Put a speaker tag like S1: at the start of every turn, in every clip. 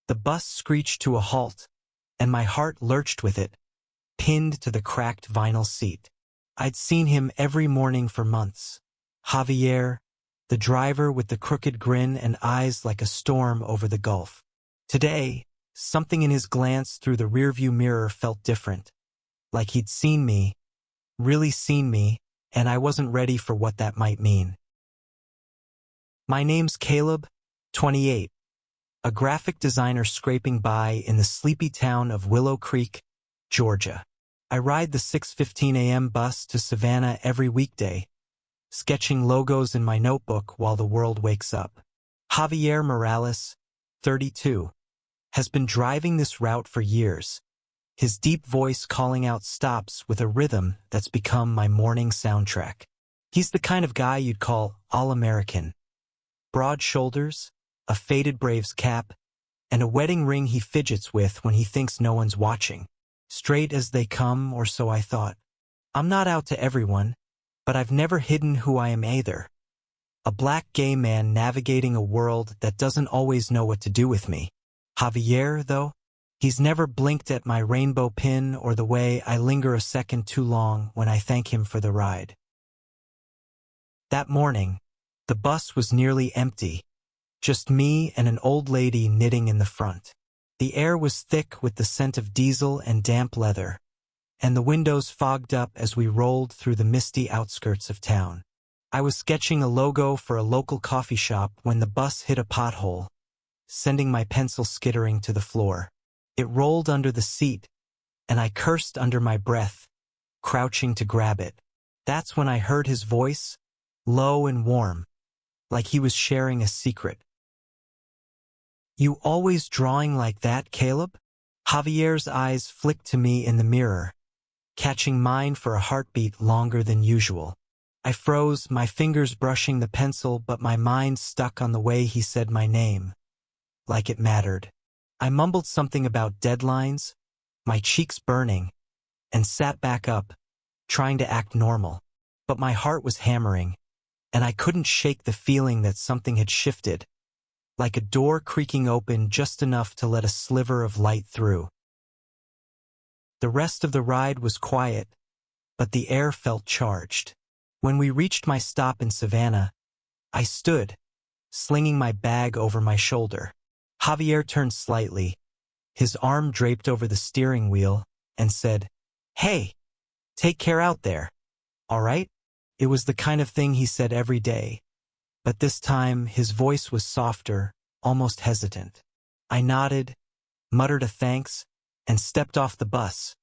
S1: The bus screeched to a halt, and my heart lurched with it, pinned to the cracked vinyl seat. I'd seen him every morning for months. Javier, the driver with the crooked grin and eyes like a storm over the gulf. Today, something in his glance through the rearview mirror felt different. Like he'd seen me, really seen me, and I wasn't ready for what that might mean. My name's Caleb, 28, a graphic designer scraping by in the sleepy town of Willow Creek, Georgia. I ride the 6:15 a.m. bus to Savannah every weekday, sketching logos in my notebook while the world wakes up. Javier Morales, 32, has been driving this route for years, his deep voice calling out stops with a rhythm that's become my morning soundtrack. He's the kind of guy you'd call all-American. Broad shoulders, a faded Braves cap, and a wedding ring he fidgets with when he thinks no one's watching. Straight as they come, or so I thought. I'm not out to everyone, but I've never hidden who I am either. A black gay man navigating a world that doesn't always know what to do with me. Javier, though, he's never blinked at my rainbow pin or the way I linger a second too long when I thank him for the ride. That morning, the bus was nearly empty, just me and an old lady knitting in the front. The air was thick with the scent of diesel and damp leather, and the windows fogged up as we rolled through the misty outskirts of town. I was sketching a logo for a local coffee shop when the bus hit a pothole, sending my pencil skittering to the floor. It rolled under the seat, and I cursed under my breath, crouching to grab it. That's when I heard his voice, low and warm, like he was sharing a secret. "You always drawing like that, Caleb?" Javier's eyes flicked to me in the mirror, catching mine for a heartbeat longer than usual. I froze, my fingers brushing the pencil, but my mind stuck on the way he said my name, like it mattered. I mumbled something about deadlines, my cheeks burning, and sat back up, trying to act normal. But my heart was hammering, and I couldn't shake the feeling that something had shifted, like a door creaking open just enough to let a sliver of light through. The rest of the ride was quiet, but the air felt charged. When we reached my stop in Savannah, I stood, slinging my bag over my shoulder. Javier turned slightly, his arm draped over the steering wheel, and said, "Hey, take care out there. All right?" It was the kind of thing he said every day, but this time his voice was softer, almost hesitant. I nodded, muttered a thanks, and stepped off the bus,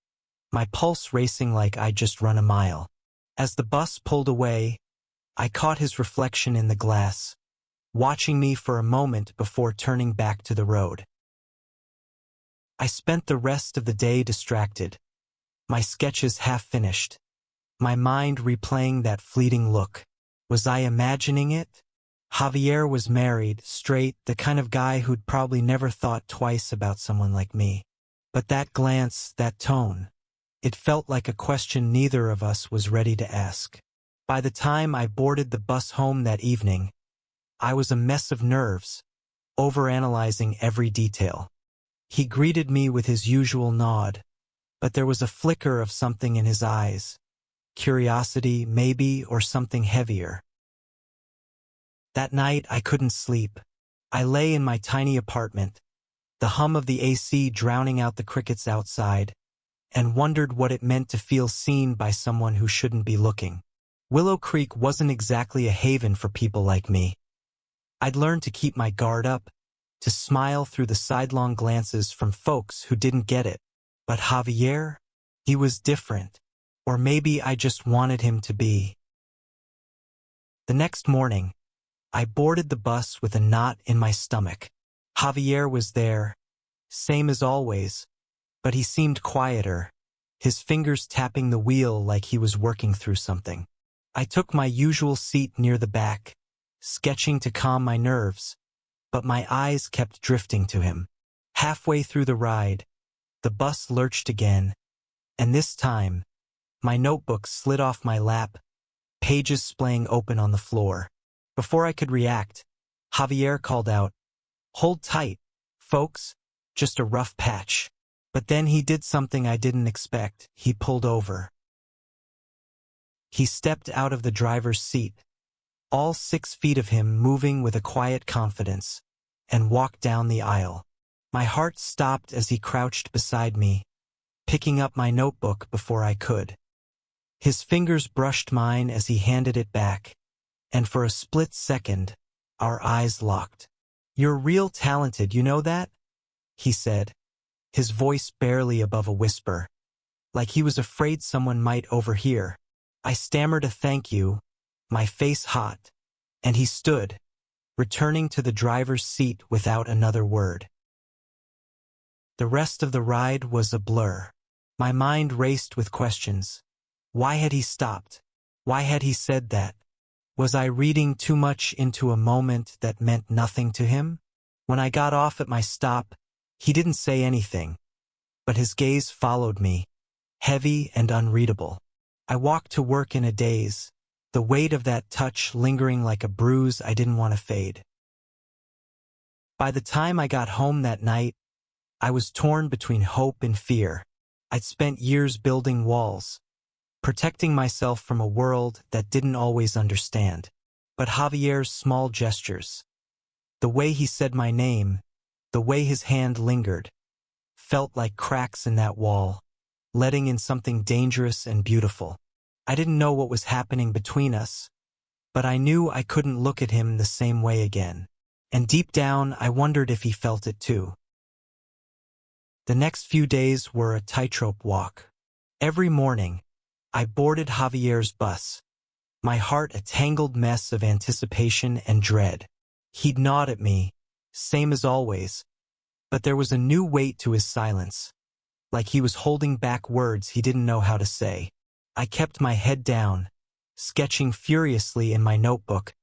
S1: my pulse racing like I'd just run a mile. As the bus pulled away, I caught his reflection in the glass, watching me for a moment before turning back to the road. I spent the rest of the day distracted, my sketches half finished, my mind replaying that fleeting look. Was I imagining it? Javier was married, straight, the kind of guy who'd probably never thought twice about someone like me. But that glance, that tone, it felt like a question neither of us was ready to ask. By the time I boarded the bus home that evening, I was a mess of nerves, overanalyzing every detail. He greeted me with his usual nod, but there was a flicker of something in his eyes. Curiosity, maybe, or something heavier. That night, I couldn't sleep. I lay in my tiny apartment, the hum of the AC drowning out the crickets outside, and wondered what it meant to feel seen by someone who shouldn't be looking. Willow Creek wasn't exactly a haven for people like me. I'd learned to keep my guard up, to smile through the sidelong glances from folks who didn't get it. But Javier? He was different. Or maybe I just wanted him to be. The next morning, I boarded the bus with a knot in my stomach. Javier was there, same as always, but he seemed quieter, his fingers tapping the wheel like he was working through something. I took my usual seat near the back, sketching to calm my nerves, but my eyes kept drifting to him. Halfway through the ride, the bus lurched again, and this time, my notebook slid off my lap, pages splaying open on the floor. Before I could react, Javier called out, "Hold tight, folks, just a rough patch. But then he did something I didn't expect. He pulled over. He stepped out of the driver's seat, all 6 feet of him moving with a quiet confidence, and walked down the aisle. My heart stopped as he crouched beside me, picking up my notebook before I could. His fingers brushed mine as he handed it back, and for a split second, our eyes locked. "You're real talented, you know that?" he said, his voice barely above a whisper, like he was afraid someone might overhear. I stammered a thank you, my face hot, and he stood, returning to the driver's seat without another word. The rest of the ride was a blur. My mind raced with questions. Why had he stopped? Why had he said that? Was I reading too much into a moment that meant nothing to him? When I got off at my stop, he didn't say anything, but his gaze followed me, heavy and unreadable. I walked to work in a daze, the weight of that touch lingering like a bruise I didn't want to fade. By the time I got home that night, I was torn between hope and fear. I'd spent years building walls, protecting myself from a world that didn't always understand. But Javier's small gestures, the way he said my name, the way his hand lingered, felt like cracks in that wall, letting in something dangerous and beautiful. I didn't know what was happening between us, but I knew I couldn't look at him the same way again. And deep down, I wondered if he felt it too. The next few days were a tightrope walk. Every morning, I boarded Javier's bus, my heart a tangled mess of anticipation and dread. He'd nod at me, same as always, but there was a new weight to his silence, like he was holding back words he didn't know how to say. I kept my head down, sketching furiously in my notebook,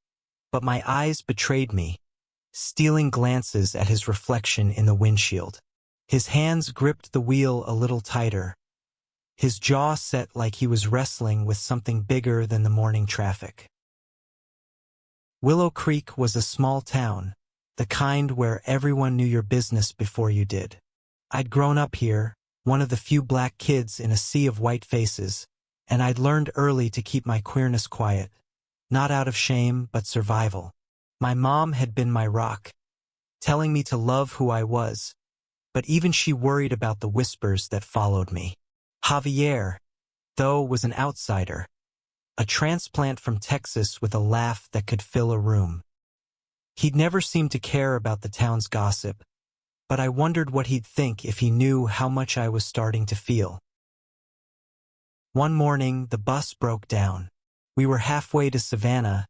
S1: but my eyes betrayed me, stealing glances at his reflection in the windshield. His hands gripped the wheel a little tighter, his jaw set like he was wrestling with something bigger than the morning traffic. Willow Creek was a small town, the kind where everyone knew your business before you did. I'd grown up here, one of the few black kids in a sea of white faces, and I'd learned early to keep my queerness quiet, not out of shame but survival. My mom had been my rock, telling me to love who I was, but even she worried about the whispers that followed me. Javier, though, was an outsider, a transplant from Texas with a laugh that could fill a room. He'd never seemed to care about the town's gossip, but I wondered what he'd think if he knew how much I was starting to feel. One morning, the bus broke down. We were halfway to Savannah,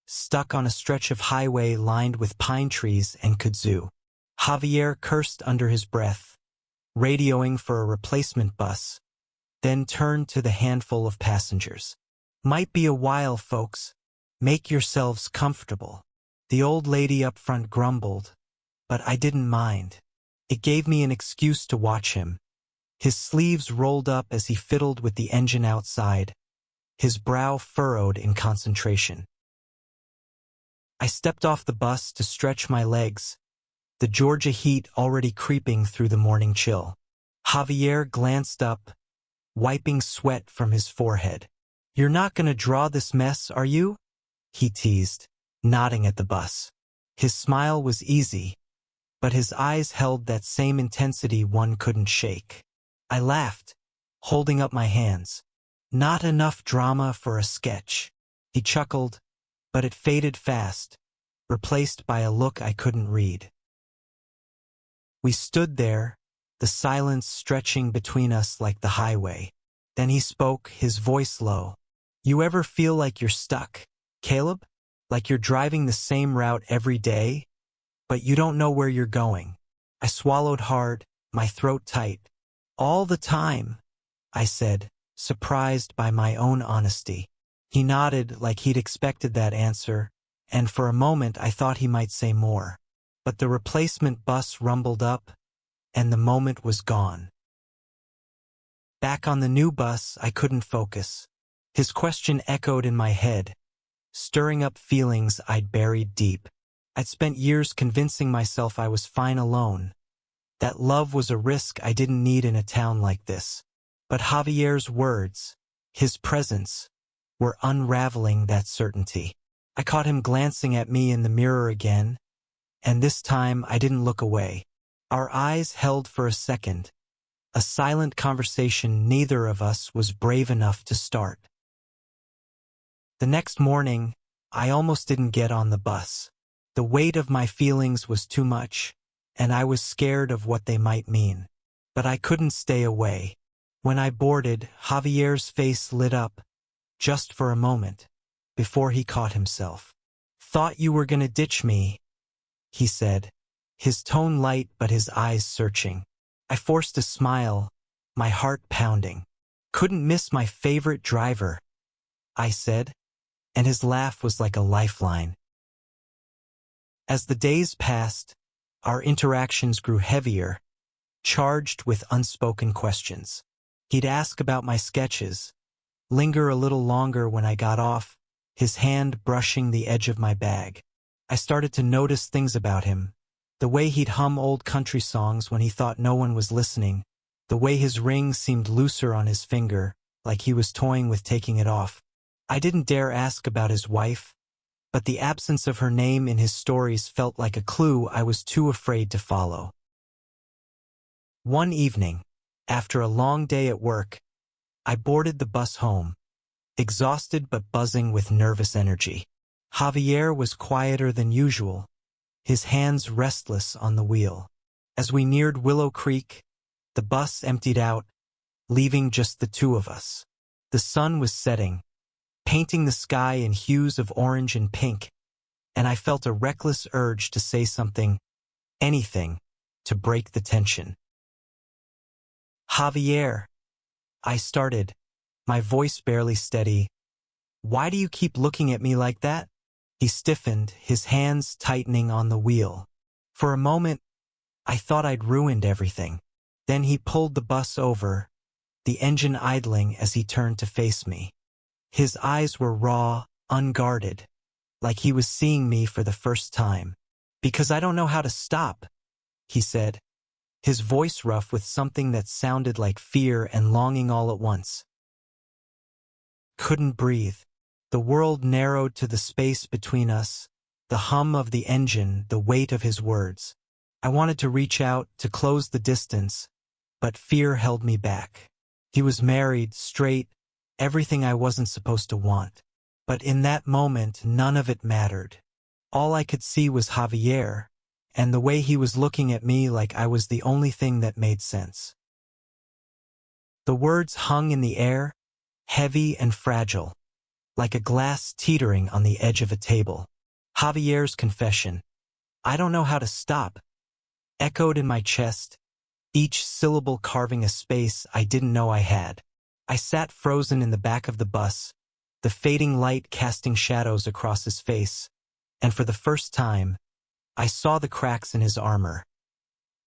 S1: stuck on a stretch of highway lined with pine trees and kudzu. Javier cursed under his breath, radioing for a replacement bus, then turned to the handful of passengers. "Might be a while, folks. Make yourselves comfortable." The old lady up front grumbled, but I didn't mind. It gave me an excuse to watch him. His sleeves rolled up as he fiddled with the engine outside, his brow furrowed in concentration. I stepped off the bus to stretch my legs, the Georgia heat already creeping through the morning chill. Javier glanced up, wiping sweat from his forehead. "You're not gonna draw this mess, are you?" he teased, nodding at the bus. His smile was easy, but his eyes held that same intensity one couldn't shake. I laughed, holding up my hands. "Not enough drama for a sketch." He chuckled, but it faded fast, replaced by a look I couldn't read. We stood there, the silence stretching between us like the highway. Then he spoke, his voice low. "You ever feel like you're stuck, Caleb? Like you're driving the same route every day, but you don't know where you're going?" I swallowed hard, my throat tight. "All the time," I said, surprised by my own honesty. He nodded like he'd expected that answer, and for a moment I thought he might say more. But the replacement bus rumbled up, and the moment was gone. Back on the new bus, I couldn't focus. His question echoed in my head, stirring up feelings I'd buried deep. I'd spent years convincing myself I was fine alone, that love was a risk I didn't need in a town like this. But Javier's words, his presence, were unraveling that certainty. I caught him glancing at me in the mirror again, and this time I didn't look away. Our eyes held for a second, a silent conversation neither of us was brave enough to start. The next morning, I almost didn't get on the bus. The weight of my feelings was too much, and I was scared of what they might mean. But I couldn't stay away. When I boarded, Javier's face lit up, just for a moment, before he caught himself. "Thought you were gonna ditch me," he said, his tone light but his eyes searching. I forced a smile, my heart pounding. "Couldn't miss my favorite driver," I said, and his laugh was like a lifeline. As the days passed, our interactions grew heavier, charged with unspoken questions. He'd ask about my sketches, linger a little longer when I got off, his hand brushing the edge of my bag. I started to notice things about him. The way he'd hum old country songs when he thought no one was listening, the way his ring seemed looser on his finger, like he was toying with taking it off. I didn't dare ask about his wife, but the absence of her name in his stories felt like a clue I was too afraid to follow. One evening, after a long day at work, I boarded the bus home, exhausted but buzzing with nervous energy. Javier was quieter than usual, his hands restless on the wheel. As we neared Willow Creek, the bus emptied out, leaving just the two of us. The sun was setting, painting the sky in hues of orange and pink, and I felt a reckless urge to say something, anything, to break the tension. "Javier," I started, my voice barely steady. "Why do you keep looking at me like that?" He stiffened, his hands tightening on the wheel. For a moment, I thought I'd ruined everything. Then he pulled the bus over, the engine idling as he turned to face me. His eyes were raw, unguarded, like he was seeing me for the first time. "Because I don't know how to stop," he said, his voice rough with something that sounded like fear and longing all at once. Couldn't breathe. The world narrowed to the space between us, the hum of the engine, the weight of his words. I wanted to reach out, to close the distance, but fear held me back. He was married, straight, everything I wasn't supposed to want. But in that moment, none of it mattered. All I could see was Javier, and the way he was looking at me like I was the only thing that made sense. The words hung in the air, heavy and fragile, like a glass teetering on the edge of a table. Javier's confession, "I don't know how to stop," echoed in my chest, each syllable carving a space I didn't know I had. I sat frozen in the back of the bus, the fading light casting shadows across his face, and for the first time, I saw the cracks in his armor.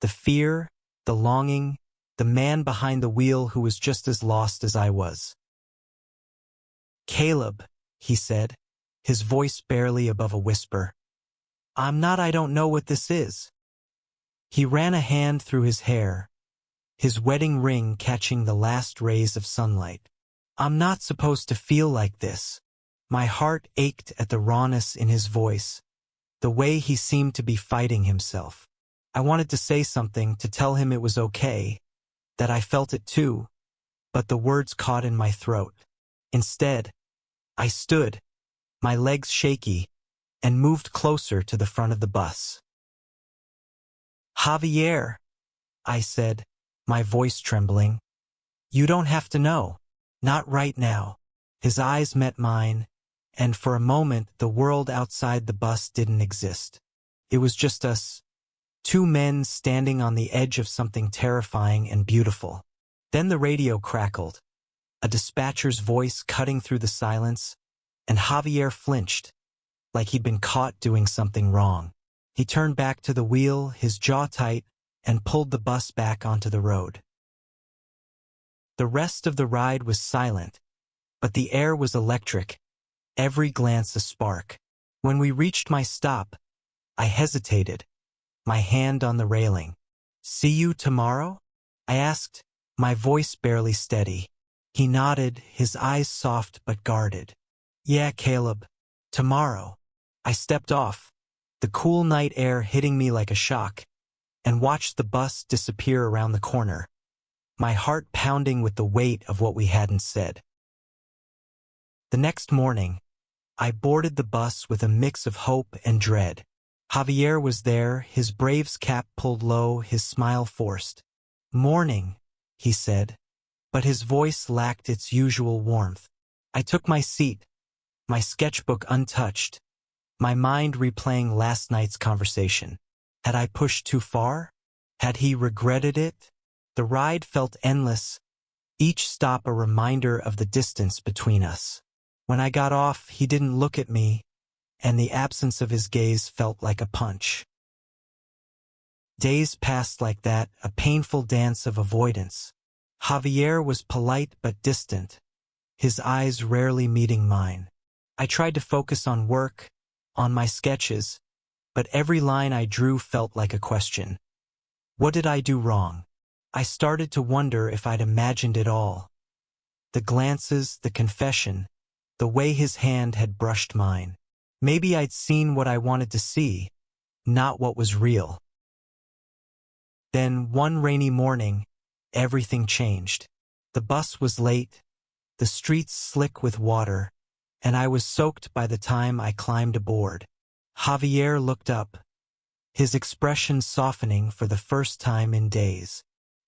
S1: The fear, the longing, the man behind the wheel who was just as lost as I was. "Caleb," he said, his voice barely above a whisper. I don't know what this is." He ran a hand through his hair, his wedding ring catching the last rays of sunlight. "I'm not supposed to feel like this." My heart ached at the rawness in his voice, the way he seemed to be fighting himself. I wanted to say something, to tell him it was okay, that I felt it too, but the words caught in my throat. Instead, I stood, my legs shaky, and moved closer to the front of the bus. "Javier," I said, my voice trembling. "You don't have to know. Not right now." His eyes met mine, and for a moment the world outside the bus didn't exist. It was just us, two men standing on the edge of something terrifying and beautiful. Then the radio crackled, a dispatcher's voice cutting through the silence, and Javier flinched, like he'd been caught doing something wrong. He turned back to the wheel, his jaw tight, and pulled the bus back onto the road. The rest of the ride was silent, but the air was electric, every glance a spark. When we reached my stop, I hesitated, my hand on the railing. See you tomorrow? I asked, my voice barely steady. He nodded, his eyes soft but guarded. Yeah, Caleb. Tomorrow. I stepped off, the cool night air hitting me like a shock, and watched the bus disappear around the corner, my heart pounding with the weight of what we hadn't said. The next morning, I boarded the bus with a mix of hope and dread. Javier was there, his Braves cap pulled low, his smile forced. Morning, he said, but his voice lacked its usual warmth. I took my seat, my sketchbook untouched, my mind replaying last night's conversation. Had I pushed too far? Had he regretted it? The ride felt endless, each stop a reminder of the distance between us. When I got off, he didn't look at me, and the absence of his gaze felt like a punch. Days passed like that, a painful dance of avoidance. Javier was polite but distant, his eyes rarely meeting mine. I tried to focus on work, on my sketches, but every line I drew felt like a question. What did I do wrong? I started to wonder if I'd imagined it all. The glances, the confession, the way his hand had brushed mine. Maybe I'd seen what I wanted to see, not what was real. Then, one rainy morning, everything changed. The bus was late, the streets slick with water, and I was soaked by the time I climbed aboard. Javier looked up, his expression softening for the first time in days.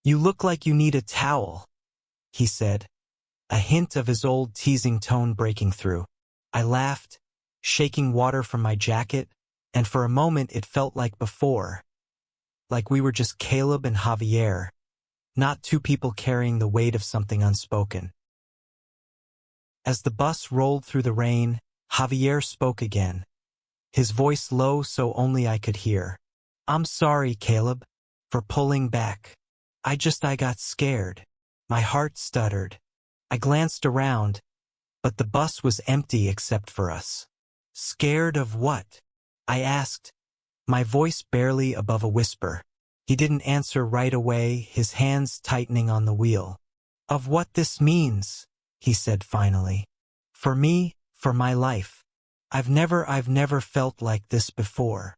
S1: You look like you need a towel, he said, a hint of his old teasing tone breaking through. I laughed, shaking water from my jacket, and for a moment it felt like before, like we were just Caleb and Javier, not two people carrying the weight of something unspoken. As the bus rolled through the rain, Javier spoke again, his voice low so only I could hear. I'm sorry, Caleb, for pulling back. I got scared. My heart stuttered. I glanced around, but the bus was empty except for us. Scared of what? I asked, my voice barely above a whisper. He didn't answer right away, his hands tightening on the wheel. Of what this means, he said finally. For me, for my life. I've never felt like this before.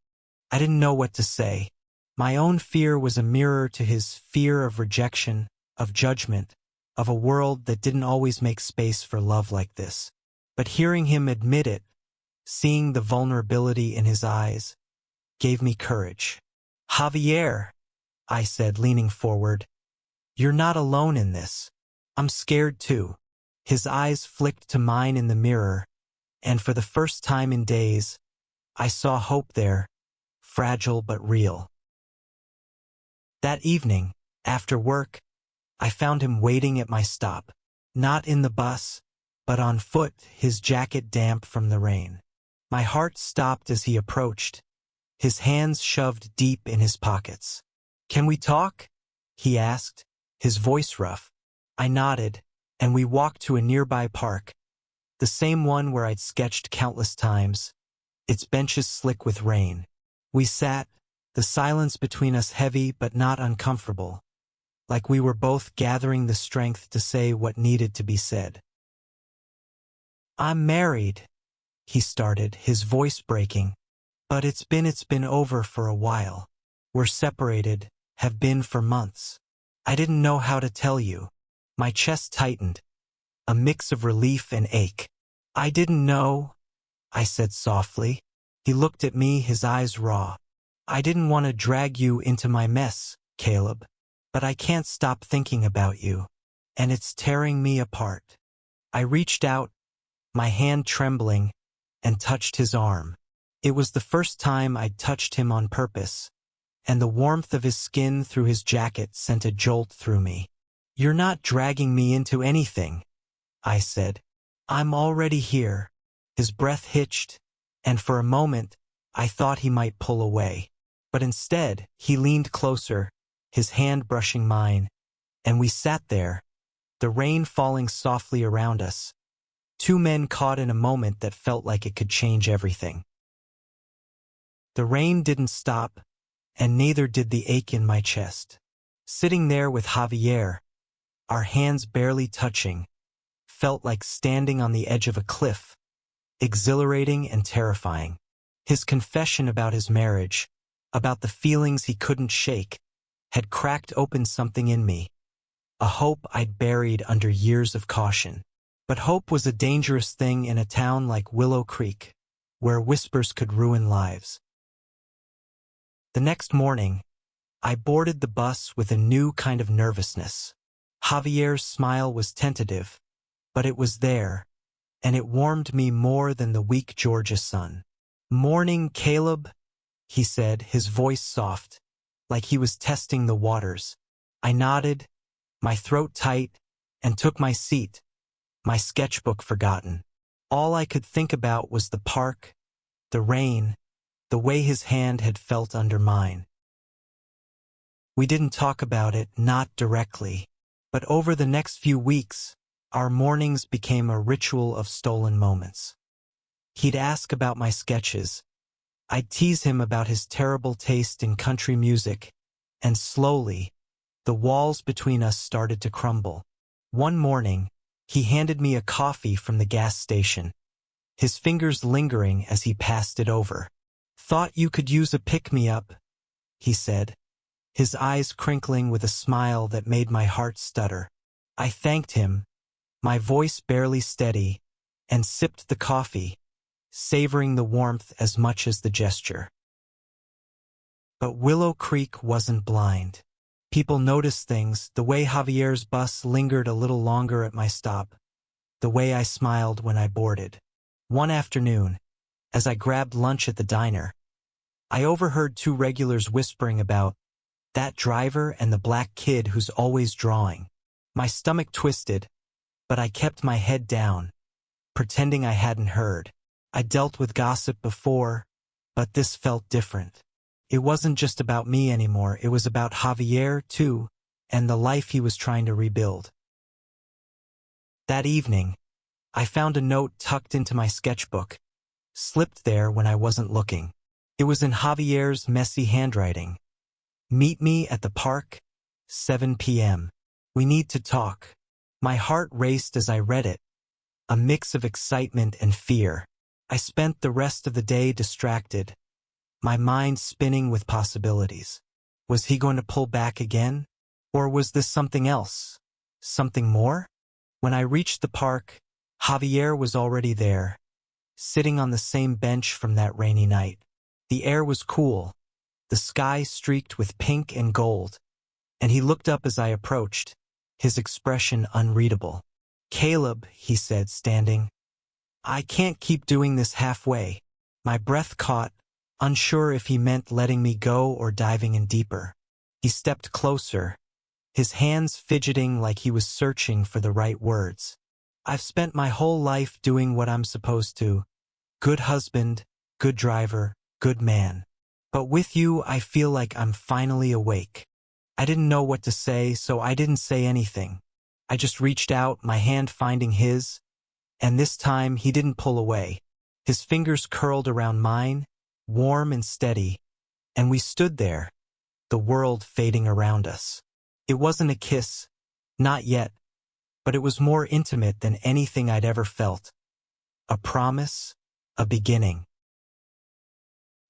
S1: I didn't know what to say. My own fear was a mirror to his fear of rejection, of judgment, of a world that didn't always make space for love like this. But hearing him admit it, seeing the vulnerability in his eyes, gave me courage. Javier, I said, leaning forward, you're not alone in this. I'm scared too. His eyes flicked to mine in the mirror, and for the first time in days, I saw hope there, fragile but real. That evening, after work, I found him waiting at my stop, not in the bus, but on foot, his jacket damp from the rain. My heart stopped as he approached, his hands shoved deep in his pockets. Can we talk? He asked, his voice rough. I nodded, and we walked to a nearby park, the same one where I'd sketched countless times, its benches slick with rain. We sat, the silence between us heavy but not uncomfortable, like we were both gathering the strength to say what needed to be said. I'm married, he started, his voice breaking, but it's been over for a while. We're separated, have been for months. I didn't know how to tell you. My chest tightened, a mix of relief and ache. I didn't know, I said softly. He looked at me, his eyes raw. I didn't want to drag you into my mess, Caleb, but I can't stop thinking about you, and it's tearing me apart. I reached out, my hand trembling, and touched his arm. It was the first time I'd touched him on purpose, and the warmth of his skin through his jacket sent a jolt through me. You're not dragging me into anything, I said. I'm already here. His breath hitched, and for a moment, I thought he might pull away. But instead, he leaned closer, his hand brushing mine, and we sat there, the rain falling softly around us, two men caught in a moment that felt like it could change everything. The rain didn't stop, and neither did the ache in my chest. Sitting there with Javier, our hands barely touching, felt like standing on the edge of a cliff, exhilarating and terrifying. His confession about his marriage, about the feelings he couldn't shake, had cracked open something in me, a hope I'd buried under years of caution. But hope was a dangerous thing in a town like Willow Creek, where whispers could ruin lives. The next morning, I boarded the bus with a new kind of nervousness. Javier's smile was tentative, but it was there, and it warmed me more than the weak Georgia sun. "Morning, Caleb," he said, his voice soft, like he was testing the waters. I nodded, my throat tight, and took my seat, my sketchbook forgotten. All I could think about was the park, the rain, the way his hand had felt under mine. We didn't talk about it, not directly, but over the next few weeks, our mornings became a ritual of stolen moments. He'd ask about my sketches. I'd tease him about his terrible taste in country music, and slowly, the walls between us started to crumble. One morning, he handed me a coffee from the gas station, his fingers lingering as he passed it over. "Thought you could use a pick-me-up," he said, his eyes crinkling with a smile that made my heart stutter. I thanked him, my voice barely steady, and sipped the coffee, savoring the warmth as much as the gesture. But Willow Creek wasn't blind. People noticed things, the way Javier's bus lingered a little longer at my stop, the way I smiled when I boarded. One afternoon, as I grabbed lunch at the diner, I overheard two regulars whispering about that driver and the black kid who's always drawing. My stomach twisted, but I kept my head down, pretending I hadn't heard. I dealt with gossip before, but this felt different. It wasn't just about me anymore, it was about Javier, too, and the life he was trying to rebuild. That evening, I found a note tucked into my sketchbook, slipped there when I wasn't looking. It was in Javier's messy handwriting. "Meet me at the park, 7 p.m. We need to talk." My heart raced as I read it, a mix of excitement and fear. I spent the rest of the day distracted, my mind spinning with possibilities. Was he going to pull back again? Or was this something else? Something more? When I reached the park, Javier was already there, sitting on the same bench from that rainy night. The air was cool, the sky streaked with pink and gold, and he looked up as I approached, his expression unreadable. "Caleb," he said, standing. "I can't keep doing this halfway." My breath caught, unsure if he meant letting me go or diving in deeper. He stepped closer, his hands fidgeting like he was searching for the right words. "I've spent my whole life doing what I'm supposed to. Good husband, good driver, good man. But with you, I feel like I'm finally awake." I didn't know what to say, so I didn't say anything. I just reached out, my hand finding his, and this time he didn't pull away. His fingers curled around mine, warm and steady, and we stood there, the world fading around us. It wasn't a kiss, not yet, but it was more intimate than anything I'd ever felt. A promise, a beginning.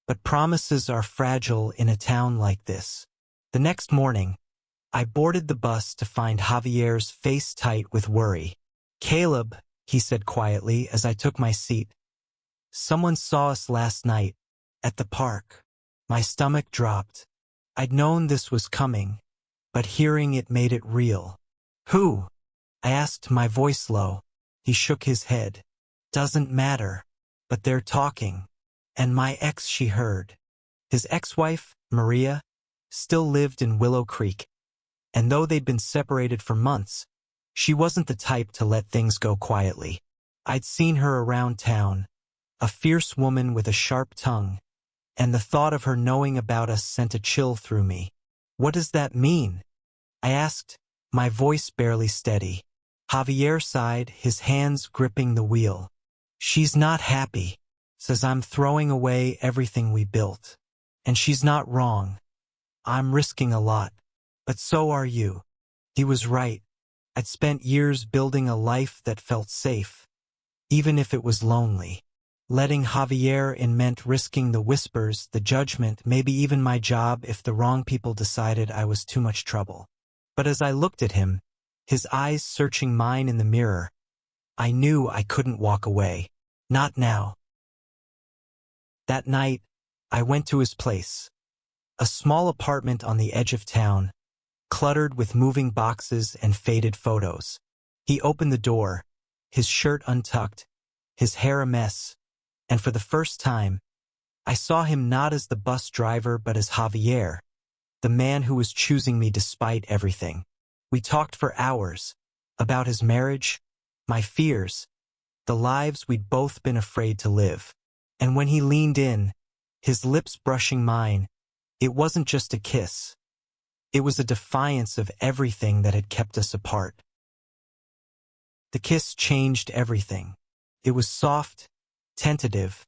S1: But promises are fragile in a town like this. The next morning, I boarded the bus to find Javier's face tight with worry. "Caleb," he said quietly as I took my seat, "someone saw us last night, at the park." My stomach dropped. I'd known this was coming, but hearing it made it real. "Who?" I asked, my voice low. He shook his head. "Doesn't matter, but they're talking." And my ex, she heard. His ex-wife, Maria, still lived in Willow Creek, and though they'd been separated for months, she wasn't the type to let things go quietly. I'd seen her around town, a fierce woman with a sharp tongue, and the thought of her knowing about us sent a chill through me. "What does that mean?" I asked, my voice barely steady. Javier sighed, his hands gripping the wheel. "She's not happy. Says I'm throwing away everything we built. And she's not wrong. I'm risking a lot. But so are you. He was right. I'd spent years building a life that felt safe, even if it was lonely. Letting Javier in meant risking the whispers, the judgment, maybe even my job if the wrong people decided I was too much trouble. But as I looked at him, his eyes searching mine in the mirror, I knew I couldn't walk away. Not now. That night, I went to his place. A small apartment on the edge of town, cluttered with moving boxes and faded photos. He opened the door, his shirt untucked, his hair a mess, and for the first time, I saw him not as the bus driver but as Javier, the man who was choosing me despite everything. We talked for hours, about his marriage, my fears, the lives we'd both been afraid to live. And when he leaned in, his lips brushing mine, it wasn't just a kiss. It was a defiance of everything that had kept us apart. The kiss changed everything. It was soft, tentative,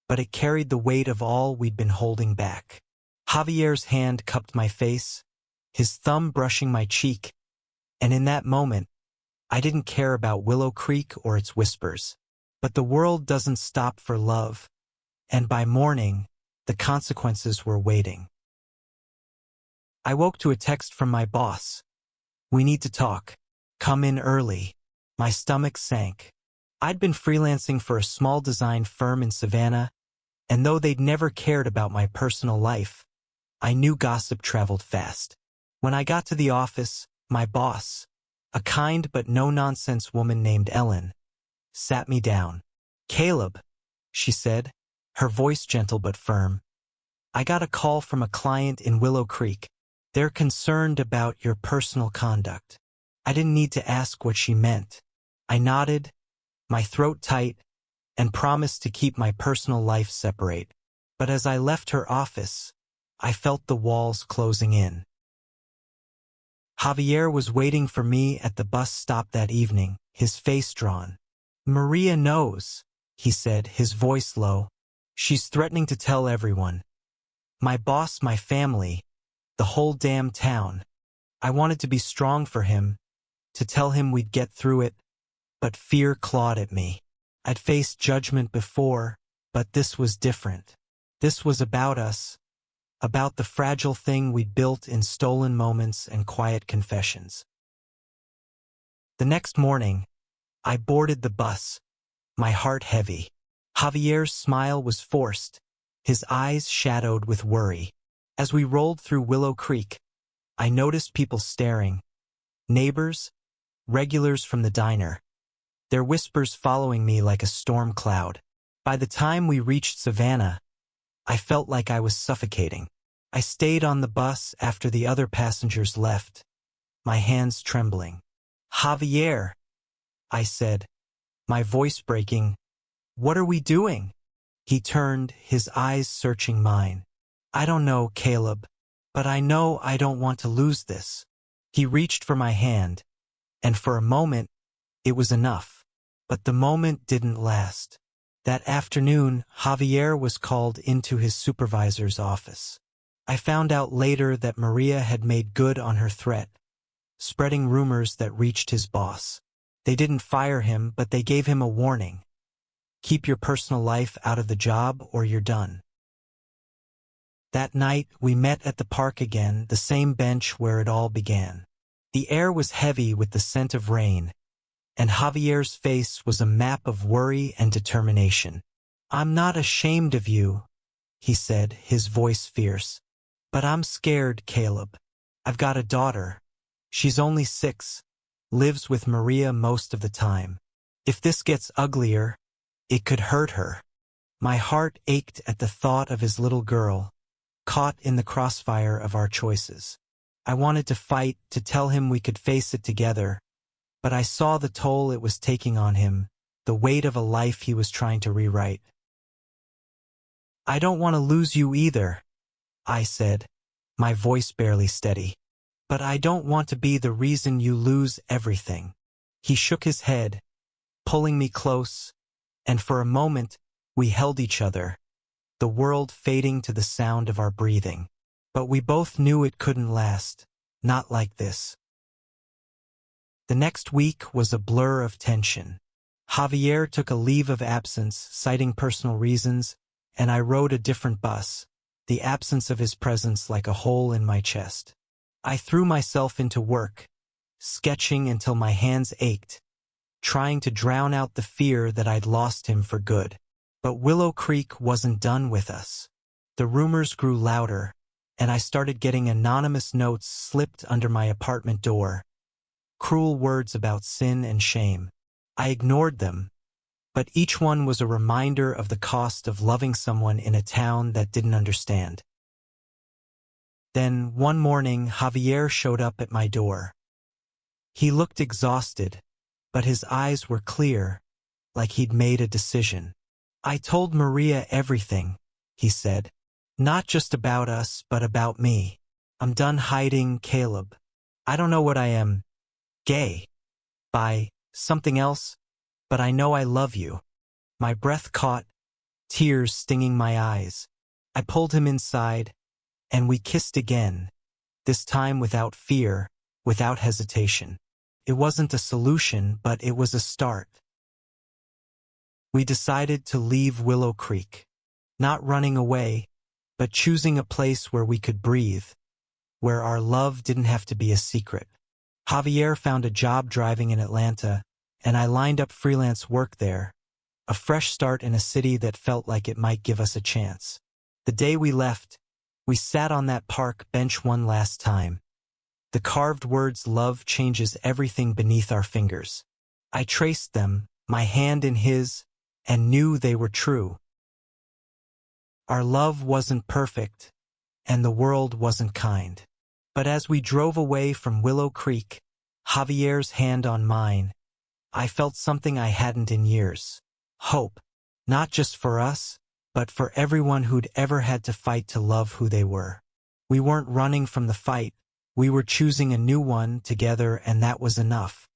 S1: but it carried the weight of all we'd been holding back. Javier's hand cupped my face, his thumb brushing my cheek, and in that moment, I didn't care about Willow Creek or its whispers. But the world doesn't stop for love, and by morning, the consequences were waiting. I woke to a text from my boss. "We need to talk. Come in early." My stomach sank. I'd been freelancing for a small design firm in Savannah, and though they'd never cared about my personal life, I knew gossip traveled fast. When I got to the office, my boss, a kind but no-nonsense woman named Ellen, sat me down. "Caleb," she said, her voice gentle but firm, "I got a call from a client in Willow Creek. They're concerned about your personal conduct." I didn't need to ask what she meant. I nodded, my throat tight, and promised to keep my personal life separate. But as I left her office, I felt the walls closing in. Javier was waiting for me at the bus stop that evening, his face drawn. "Maria knows," he said, his voice low. "She's threatening to tell everyone. My boss, my family, the whole damn town." I wanted to be strong for him, to tell him we'd get through it, but fear clawed at me. I'd faced judgment before, but this was different. This was about us, about the fragile thing we'd built in stolen moments and quiet confessions. The next morning, I boarded the bus, my heart heavy. Javier's smile was forced, his eyes shadowed with worry. As we rolled through Willow Creek, I noticed people staring. Neighbors, regulars from the diner, their whispers following me like a storm cloud. By the time we reached Savannah, I felt like I was suffocating. I stayed on the bus after the other passengers left, my hands trembling. "Javier," I said, my voice breaking, "what are we doing?" He turned, his eyes searching mine. "I don't know, Caleb, but I know I don't want to lose this." He reached for my hand, and for a moment, it was enough. But the moment didn't last. That afternoon, Javier was called into his supervisor's office. I found out later that Maria had made good on her threat, spreading rumors that reached his boss. They didn't fire him, but they gave him a warning. "Keep your personal life out of the job or you're done." That night, we met at the park again, the same bench where it all began. The air was heavy with the scent of rain, and Javier's face was a map of worry and determination. "I'm not ashamed of you," he said, his voice fierce. "But I'm scared, Caleb. I've got a daughter. She's only 6, lives with Maria most of the time. If this gets uglier, it could hurt her." My heart ached at the thought of his little girl, caught in the crossfire of our choices. I wanted to fight, to tell him we could face it together, but I saw the toll it was taking on him, the weight of a life he was trying to rewrite. "I don't want to lose you either," I said, my voice barely steady. "But I don't want to be the reason you lose everything." He shook his head, pulling me close, and for a moment, we held each other, the world fading to the sound of our breathing. But we both knew it couldn't last. Not like this. The next week was a blur of tension. Javier took a leave of absence, citing personal reasons, and I rode a different bus, the absence of his presence like a hole in my chest. I threw myself into work, sketching until my hands ached, trying to drown out the fear that I'd lost him for good. But Willow Creek wasn't done with us. The rumors grew louder, and I started getting anonymous notes slipped under my apartment door. Cruel words about sin and shame. I ignored them, but each one was a reminder of the cost of loving someone in a town that didn't understand. Then, one morning, Javier showed up at my door. He looked exhausted, but his eyes were clear, like he'd made a decision. "I told Maria everything," he said. "Not just about us, but about me. I'm done hiding, Caleb. I don't know what I am. Gay. Bi. Something else. But I know I love you." My breath caught, tears stinging my eyes. I pulled him inside, and we kissed again, this time without fear, without hesitation. It wasn't a solution, but it was a start. We decided to leave Willow Creek, not running away, but choosing a place where we could breathe, where our love didn't have to be a secret. Javier found a job driving in Atlanta, and I lined up freelance work there, a fresh start in a city that felt like it might give us a chance. The day we left, we sat on that park bench one last time. The carved words "love changes everything" beneath our fingers. I traced them, my hand in his, and knew they were true. Our love wasn't perfect, and the world wasn't kind. But as we drove away from Willow Creek, Javier's hand on mine, I felt something I hadn't in years. Hope, not just for us, but for everyone who'd ever had to fight to love who they were. We weren't running from the fight, we were choosing a new one together, and that was enough.